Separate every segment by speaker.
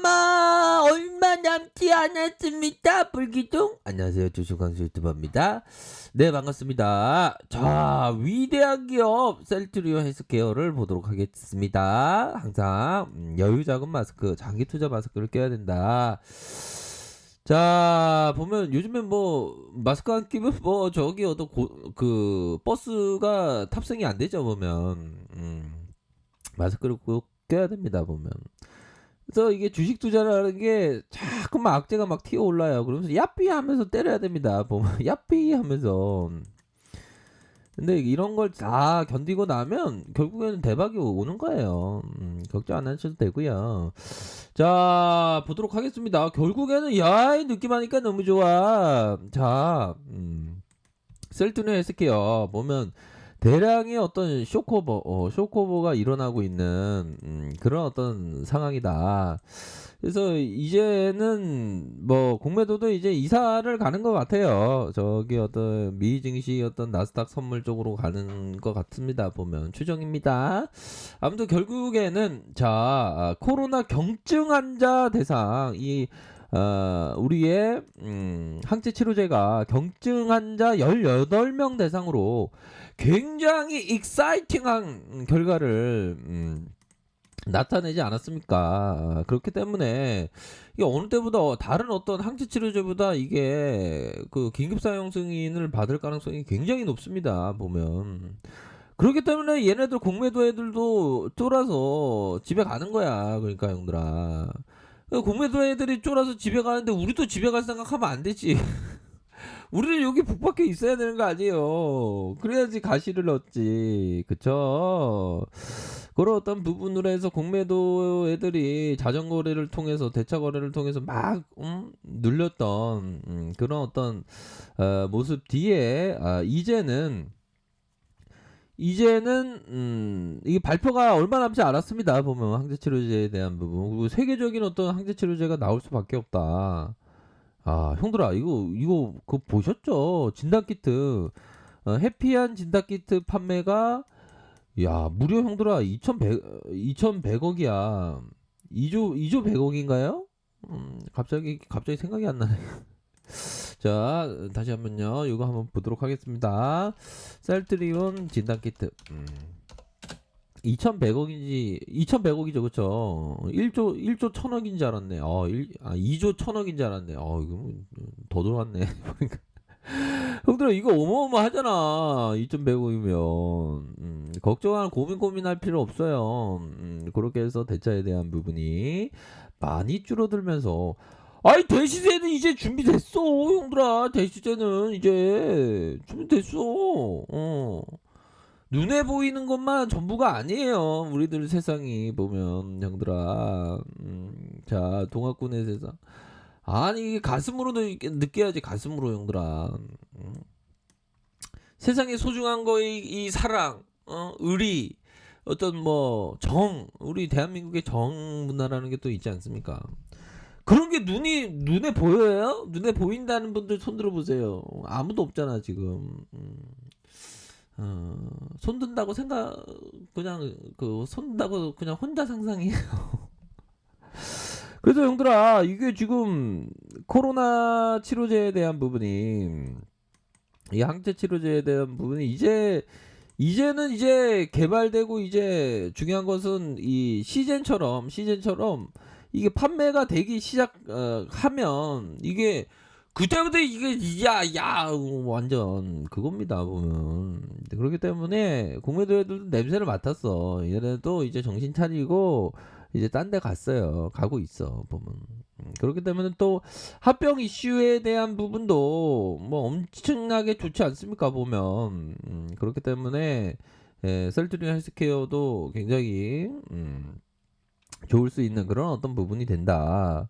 Speaker 1: 얼마 남지 않았습니다. 불기둥. 안녕하세요. 조슈광수 유튜버입니다. 네, 반갑습니다. 자, 위대한 기업 셀트리온 헬스케어를 보도록 하겠습니다. 항상 여유 작은 마스크, 장기 투자 마스크를 껴야 된다. 자, 보면 요즘엔 뭐 마스크 안 끼면 뭐 저기 어떤 그 버스가 탑승이 안 되죠, 보면. 마스크를 꼭 껴야 됩니다, 보면. 그래서 이게 주식 투자라는 게 자꾸만 악재가 막 튀어 올라요. 그러면서 야삐 하면서 때려야 됩니다. 보면 야삐 하면서. 근데 이런 걸 다 견디고 나면 결국에는 대박이 오는 거예요. 걱정 안 하셔도 되고요. 자, 보도록 하겠습니다. 결국에는 야이 느낌하니까 너무 좋아. 자, 셀트리온 헬스케어 보면 대량의 어떤 쇼크오버가 일어나고 있는 그런 어떤 상황이다. 그래서 이제는 뭐 공매도도 이제 이사를 가는 것 같아요. 저기 어떤 미 증시 어떤 나스닥 선물 쪽으로 가는 것 같습니다. 보면 추정입니다. 아무튼 결국에는 자, 코로나 경증 환자 대상 우리의 항체 치료제가 경증 환자 18명 대상으로 굉장히 익사이팅한 결과를 나타내지 않았습니까? 그렇기 때문에 이게 어느 때보다 다른 어떤 항체 치료제보다 이게 그 긴급 사용 승인을 받을 가능성이 굉장히 높습니다. 보면. 그렇기 때문에 얘네들 공매도 애들도 쫄아서 집에 가는 거야. 그러니까 형들아. 공매도 애들이 쫄아서 집에 가는데 우리도 집에 갈 생각하면 안 되지. 우리는 여기 북밖에 있어야 되는 거 아니에요. 그래야지 가시를 얻지. 그쵸? 그런 어떤 부분으로 해서 공매도 애들이 자전거래를 통해서 대차거래를 통해서 막 눌렸던 그런 어떤 모습 뒤에 이제는 이게 발표가 얼마 남지 않았습니다. 보면 항체치료제에 대한 부분 그리고 세계적인 어떤 항체치료제가 나올 수밖에 없다. 아, 형들아, 이거 그거 보셨죠? 진단키트 해피한 진단키트 판매가 야 무려 형들아 2100억이야. 2조 100억인가요? 갑자기 생각이 안 나네. 자, 다시 한번요. 이거 한번 보도록 하겠습니다. 셀트리온 진단키트 2100억인지 2100억이죠. 그쵸? 1조 1000억인 줄 알았네. 2조 1000억인 줄 알았네. 이거 더 들어왔네. 보니까 형들아 이거 어마어마하잖아. 2100억이면 걱정할 고민할 필요 없어요. 그렇게 해서 대차에 대한 부분이 많이 줄어들면서 아이 대시제는 이제 준비됐어. 형들아 대시제는 이제 준비됐어. 눈에 보이는 것만 전부가 아니에요. 우리들 세상이 보면 형들아. 자, 동학군의 세상. 아니 이게 가슴으로 느껴야지. 가슴으로 형들아. 세상에 소중한 거의 이 사랑, 의리, 어떤 뭐 정, 우리 대한민국의 정 문화라는 게 또 있지 않습니까? 그런 게 눈에 보여요? 눈에 보인다는 분들 손 들어보세요. 아무도 없잖아 지금. 손든다고 그냥 손든다고 그냥 혼자 상상해요. 그래서 형들아 이게 지금 코로나 치료제에 대한 부분이 이 항체 치료제에 대한 부분이 이제는 이제 개발되고 이제 중요한 것은 이 시젠처럼 이게 판매가 되기 하면 이게 그때부터 이게 야 완전 그겁니다 보면. 그렇기 때문에 공매도 애들도 냄새를 맡았어. 얘네도 이제 정신 차리고 이제 딴 데 가고 있어 보면. 그렇기 때문에 또 합병 이슈에 대한 부분도 뭐 엄청나게 좋지 않습니까 보면. 그렇기 때문에 셀트리온 헬스케어도 굉장히 좋을 수 있는 그런 어떤 부분이 된다.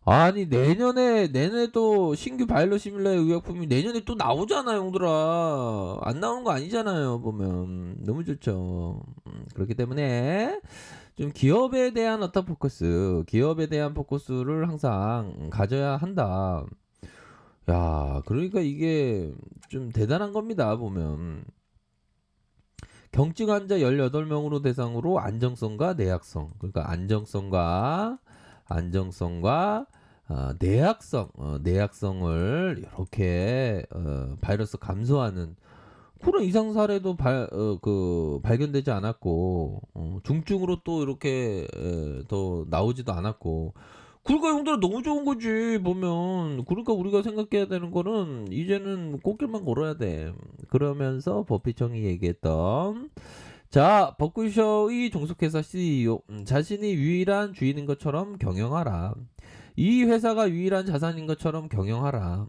Speaker 1: 아니 내년에도 신규 바이오 시밀러 의약품이 내년에 또 나오잖아요 형들아. 안 나오는 거 아니잖아요 보면. 너무 좋죠. 그렇기 때문에 좀 기업에 대한 어떤 기업에 대한 포커스를 항상 가져야 한다. 야, 그러니까 이게 좀 대단한 겁니다 보면. 경증 환자 18명으로 대상으로 안정성과 내약성, 그러니까 안정성과 안정성과 내약성을 이렇게 바이러스 감소하는 그런 이상 사례도 발견되지 않았고 중증으로 또 이렇게 더 나오지도 않았고 그러니까 형들아 너무 좋은 거지 보면. 그러니까 우리가 생각해야 되는 거는 이제는 꽃길만 걸어야 돼. 그러면서 버피청이 얘기했던 자 버크셔의 종속회사 CEO 자신이 유일한 주인인 것처럼 경영하라. 이 회사가 유일한 자산인 것처럼 경영하라.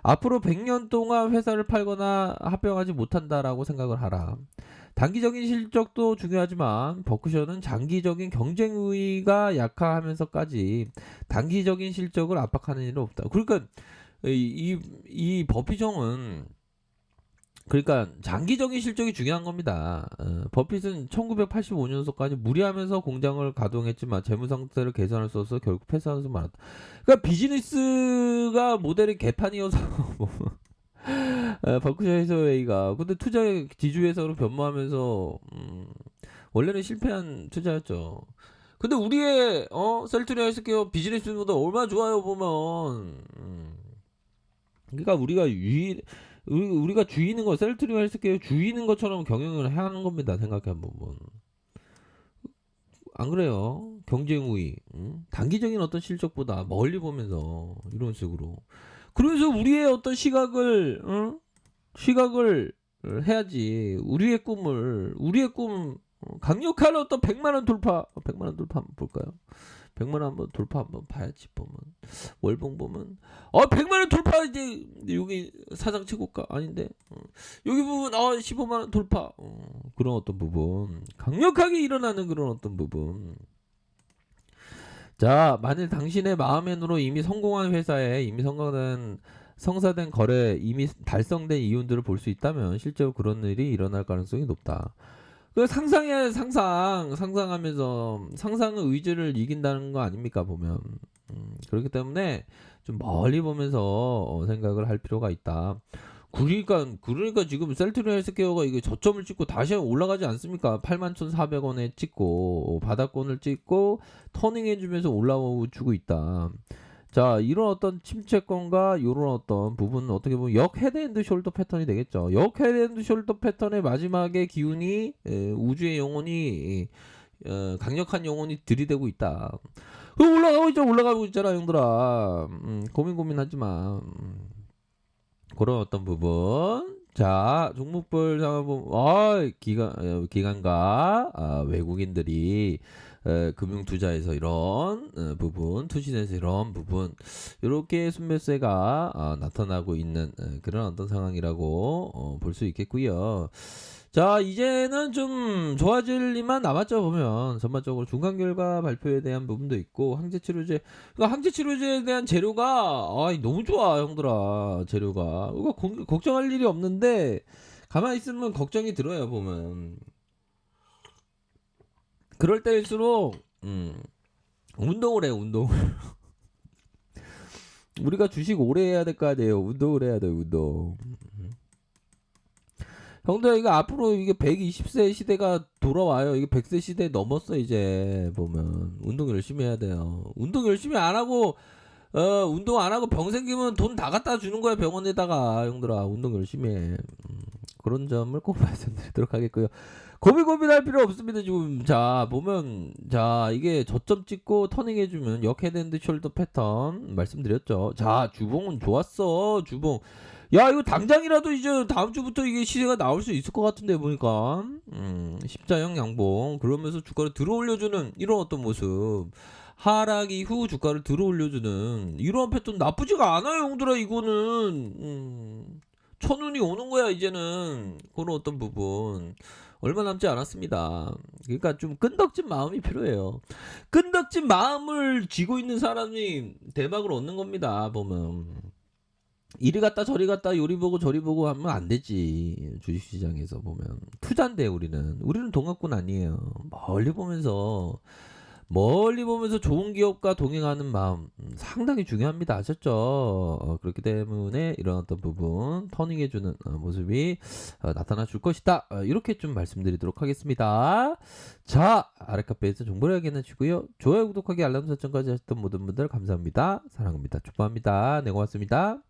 Speaker 1: 앞으로 100년 동안 회사를 팔거나 합병하지 못한다라고 생각을 하라. 단기적인 실적도 중요하지만 버크셔는 장기적인 경쟁 우위가 약화하면서까지 단기적인 실적을 압박하는 일은 없다. 그러니까 이 버핏형은 그러니까 장기적인 실적이 중요한 겁니다. 버핏은 1985년도까지 무리하면서 공장을 가동했지만 재무 상태를 개선할 수 없어 결국 폐쇄하면서 말았다. 그러니까 비즈니스가 모델이 개판이어서 버크셔 해서웨이가 근데 투자 지주회사로 변모하면서 원래는 실패한 투자였죠. 근데 우리의 셀트리 헬스케어 비즈니스보다 얼마나 좋아요 보면. 그러니까 우리가 주인인 거 셀트리 헬스케어 주인인 것처럼 경영을 해야 하는 겁니다. 생각해 보면 안 그래요? 경쟁 우위, 단기적인 어떤 실적보다 멀리 보면서 이런 식으로. 그래서 우리의 어떤 시각을 해야지. 우리의 꿈 강력한 어떤 100만원 돌파 100만원 돌파 한번 볼까요? 100만원 한번 돌파 한번 봐야지. 보면 월봉 보면 100만원 돌파. 이제 여기 사장 최고가 아닌데 여기 부분 15만원 돌파. 그런 어떤 부분 강력하게 일어나는 그런 어떤 부분. 자 만일 당신의 마음엔으로 이미 성공한 회사에 이미 성사된 거래 이미 달성된 이윤들을 볼 수 있다면 실제로 그런 일이 일어날 가능성이 높다. 그 상상하면서 상상의 의지를 이긴다는 거 아닙니까 보면. 그렇기 때문에 좀 멀리 보면서 생각을 할 필요가 있다. 그러니까 지금 셀트리 헬스케어가 이게 저점을 찍고 다시 올라가지 않습니까? 81,400원에 찍고 바닥권을 찍고 터닝해주면서 올라오고 있다. 자 이런 어떤 침체권과 이런 어떤 부분은 어떻게 보면 역 헤드앤드 숄더 패턴이 되겠죠. 역 헤드앤드 숄더 패턴의 마지막에 기운이 우주의 영혼이 강력한 영혼이 들이대고 있다. 올라가고 있잖아 형들아. 고민하지마. 그런 어떤 부분. 자 종목별 상황 보면 기관과 외국인들이 금융투자에서 이런 부분, 투신에서 이런 부분, 이렇게 순매수가 나타나고 있는 그런 어떤 상황이라고 볼 수 있겠고요. 자 이제는 좀 좋아질 일만 남았죠. 보면 전반적으로 중간 결과 발표에 대한 부분도 있고 항체치료제, 그러니까 항체치료제에 대한 재료가 너무 좋아 형들아. 재료가 이거 걱정할 일이 없는데 가만히 있으면 걱정이 들어요. 보면 그럴 때일수록 운동을 해. 우리가 주식 오래 해야 될 거 아니에요. 운동을 해야 돼. 운동. 형들 이거 앞으로 이게 120세 시대가 돌아와요. 이게 100세 시대 넘었어. 이제 보면 운동 열심히 해야 돼요. 운동 열심히 안 하고 운동 안 하고 병 생기면 돈 다 갖다 주는 거야. 병원에다가. 형들아 운동 열심히 해. 그런 점을 꼭 말씀드리도록 하겠고요. 고민할 필요 없습니다. 지금 자 보면 자 이게 저점 찍고 터닝 해주면 역 헤드앤드 숄더 패턴 말씀드렸죠. 자 주봉은 좋았어. 주봉 야 이거 당장이라도 이제 다음 주부터 이게 시세가 나올 수 있을 것 같은데 보니까 십자형 양봉 그러면서 주가를 들어올려주는 이런 어떤 모습. 하락 이후 주가를 들어올려주는 이런 패턴 나쁘지가 않아요 형들아. 이거는 천운이 오는 거야 이제는. 그런 어떤 부분 얼마 남지 않았습니다. 그러니까 좀 끈덕진 마음이 필요해요. 끈덕진 마음을 쥐고 있는 사람이 대박을 얻는 겁니다. 보면 이리 갔다 저리 갔다 요리 보고 저리 보고 하면 안 되지. 주식시장에서 보면 투자인데 우리는 동학군 아니에요. 멀리 보면서 멀리 보면서 좋은 기업과 동행하는 마음 상당히 중요합니다. 아셨죠? 그렇기 때문에 이런 어떤 부분 터닝해 주는 모습이 나타나 줄 것이다. 이렇게 좀 말씀드리도록 하겠습니다. 자, 아랫카페에서 정보를 확인하시고요. 좋아요, 구독하기, 알람 설정까지 하셨던 모든 분들 감사합니다. 사랑합니다. 축복합니다. 네, 고맙습니다.